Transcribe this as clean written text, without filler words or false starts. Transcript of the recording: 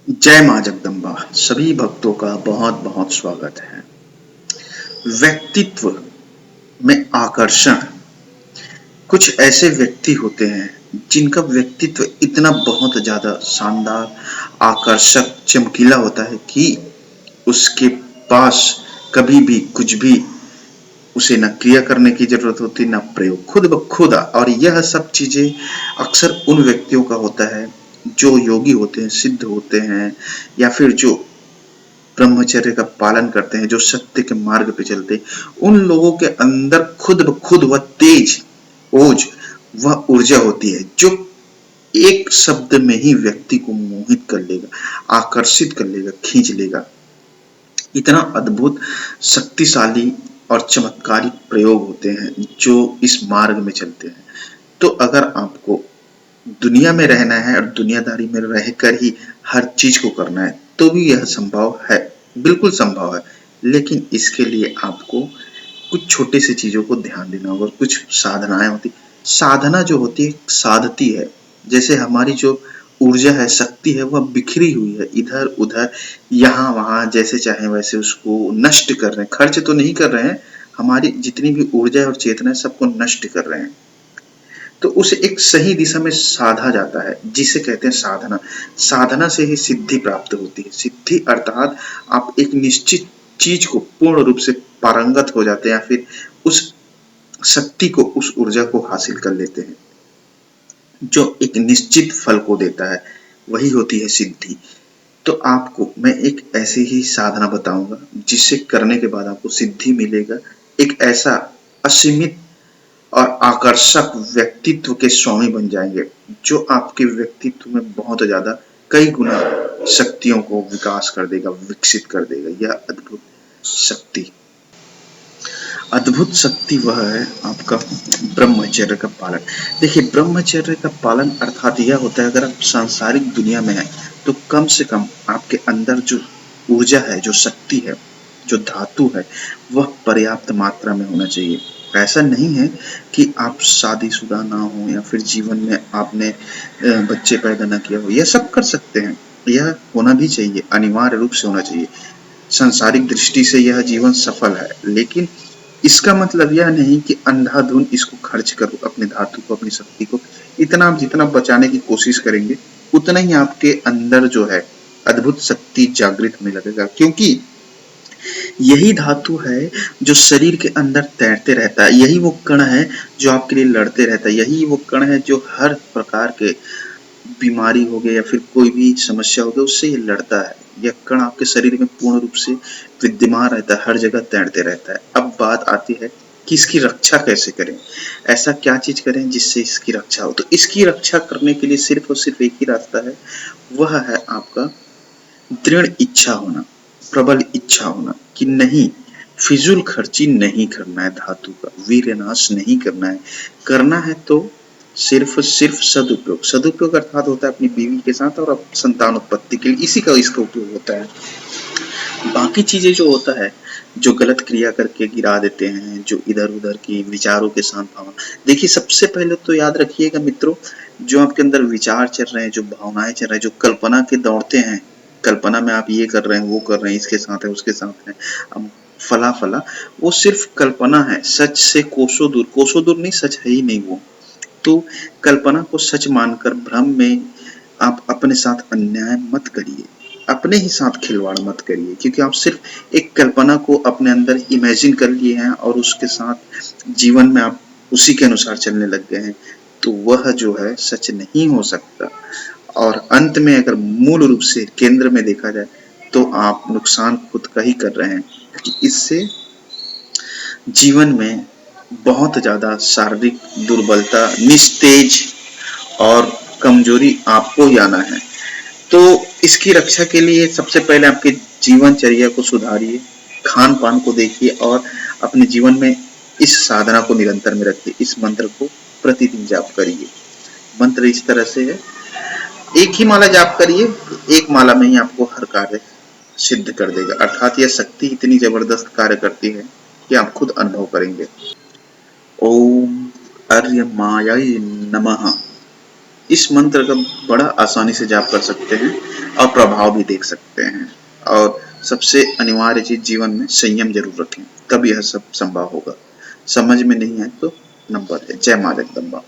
जय मां जगदम्बा। सभी भक्तों का बहुत बहुत स्वागत है। व्यक्तित्व में आकर्षण। कुछ ऐसे व्यक्ति होते हैं जिनका व्यक्तित्व इतना बहुत ज्यादा शानदार, आकर्षक, चमकीला होता है कि उसके पास कभी भी कुछ भी उसे न क्रिया करने की जरूरत होती, न प्रयोग, खुद ब खुद। और यह सब चीजें अक्सर उन व्यक्तियों का होता है जो योगी होते हैं, सिद्ध होते हैं, या फिर जो ब्रह्मचर्य का पालन करते हैं, जो सत्य के मार्ग पे चलते हैं। उन लोगों के अंदर खुद ब खुद वह तेज, ओज, वह ऊर्जा होती है जो एक शब्द में ही व्यक्ति को मोहित कर लेगा, आकर्षित कर लेगा, खींच लेगा। इतना अद्भुत, शक्तिशाली और चमत्कारिक प्रयोग होते हैं जो इस मार्ग में चलते हैं। तो अगर आपको दुनिया में रहना है और दुनियादारी में रहकर ही हर चीज को करना है तो भी यह संभव है, बिल्कुल संभव है। लेकिन इसके लिए आपको कुछ छोटी सी चीजों को ध्यान देना होगा, कुछ साधनाएं होती। साधना जो होती है साधती है, जैसे हमारी जो ऊर्जा है, शक्ति है, वह बिखरी हुई है इधर उधर, यहाँ वहां, जैसे चाहे वैसे उसको नष्ट कर रहे हैं। खर्च तो नहीं कर रहे हैं, हमारी जितनी भी ऊर्जा है और चेतना है सबको नष्ट कर रहे हैं। तो उसे एक सही दिशा में साधा जाता है, जिसे कहते हैं साधना। साधना से ही सिद्धि प्राप्त होती है। सिद्धि अर्थात आप एक निश्चित चीज को पूर्ण रूप से पारंगत हो जाते हैं, या फिर उस शक्ति को, उस ऊर्जा को हासिल कर लेते हैं जो एक निश्चित फल को देता है, वही होती है सिद्धि। तो आपको मैं एक ऐसी ही साधना बताऊंगा जिससे करने के बाद आपको सिद्धि मिलेगा। एक ऐसा असीमित और आकर्षक व्यक्तित्व के स्वामी बन जाएंगे जो आपके व्यक्तित्व में बहुत ज्यादा, कई गुना शक्तियों को विकास कर देगा, विकसित कर देगा। यह अद्भुत शक्ति, अद्भुत शक्ति वह है आपका ब्रह्मचर्य का पालन। देखिए, ब्रह्मचर्य का पालन अर्थात यह होता है, अगर आप सांसारिक दुनिया में हैं तो कम से कम आपके अंदर जो ऊर्जा है, जो शक्ति है, जो धातु है, वह पर्याप्त मात्रा में होना चाहिए। ऐसा नहीं है कि आप शादीशुदा ना हो या फिर जीवन में आपने बच्चे पैदा ना किया हो, यह सब कर सकते हैं। यह होना भी चाहिए, अनिवार्य रूप से होना चाहिए। सांसारिक दृष्टि से यह जीवन सफल है, लेकिन इसका मतलब यह नहीं कि अंधाधुन इसको खर्च करो, अपने धातु को, अपनी शक्ति को। इतना आप जितना बचाने की कोशिश करेंगे उतना ही आपके अंदर जो है अद्भुत शक्ति जागृत होने लगेगा, क्योंकि यही धातु है जो शरीर के अंदर तैरते रहता है। यही वो कण है जो आपके लिए लड़ते रहता है। यही वो कण है जो हर प्रकार के बीमारी हो गया या फिर कोई भी समस्या हो गया उससे ये लड़ता है। यह कण आपके शरीर में पूर्ण रूप से विद्यमान रहता है, हर जगह तैरते रहता है। अब बात आती है कि इसकी रक्षा कैसे करें, ऐसा क्या चीज करें जिससे इसकी रक्षा हो। तो इसकी रक्षा करने के लिए सिर्फ और सिर्फ एक ही रास्ता है, वह है आपका दृढ़ इच्छा होना, प्रबल इच्छा होना कि नहीं, फिजूल खर्ची नहीं करना है, धातु का वीर्य नाश नहीं करना है। करना है तो सिर्फ सिर्फ सदुपयोग। सदुपयोग अर्थात होता है अपनी बीवी के साथ और संतान उत्पत्ति के लिए, इसी का इसका उपयोग होता है। बाकी चीजें जो होता है, जो गलत क्रिया करके गिरा देते हैं, जो इधर उधर की विचारों के साथ भावना। देखिए, सबसे पहले तो याद रखिएगा मित्रों, जो आपके अंदर विचार चल रहे हैं, जो भावनाएं चल रहे हैं, जो कल्पना के दौड़ते हैं, कल्पना में आप ये कर रहे हैं, वो कर रहे हैं, इसके साथ है, उसके साथ है, अब फला फला, वो सिर्फ कल्पना है। सच से कोसों दूर, कोसों दूर नहीं, सच है ही नहीं वो। तो कल्पना को सच मानकर भ्रम में आप अपने साथ अन्याय मत करिए, अपने ही साथ खिलवाड़ मत करिए, क्योंकि आप सिर्फ एक कल्पना को अपने अंदर इमेजिन कर लिए हैं और उसके साथ जीवन में आप उसी के अनुसार चलने लग गए हैं। तो वह जो है सच नहीं हो सकता। और अंत में अगर मूल रूप से केंद्र में देखा जाए तो आप नुकसान खुद का ही कर रहे हैं, क्योंकि इससे जीवन में बहुत ज्यादा शारीरिक दुर्बलता, निस्तेज और कमजोरी आपको ही आना है। तो इसकी रक्षा के लिए सबसे पहले आपके जीवनचर्या को सुधारिए, खान पान को देखिए और अपने जीवन में इस साधना को निरंतर में रखिए। इस मंत्र को प्रतिदिन जाप करिए। मंत्र इस तरह से है, एक ही माला जाप करिए, एक माला में ही आपको हर कार्य सिद्ध कर देगा। अर्थात यह शक्ति इतनी जबरदस्त कार्य करती है कि आप खुद अनुभव करेंगे। ओम अर्य मायाय नमः। इस मंत्र का बड़ा आसानी से जाप कर सकते हैं और प्रभाव भी देख सकते हैं। और सबसे अनिवार्य चीज जीवन में संयम जरूर रखें, तब यह सब संभव होगा। समझ में नहीं आए तो नंबर है। जय मां जगदम्बा।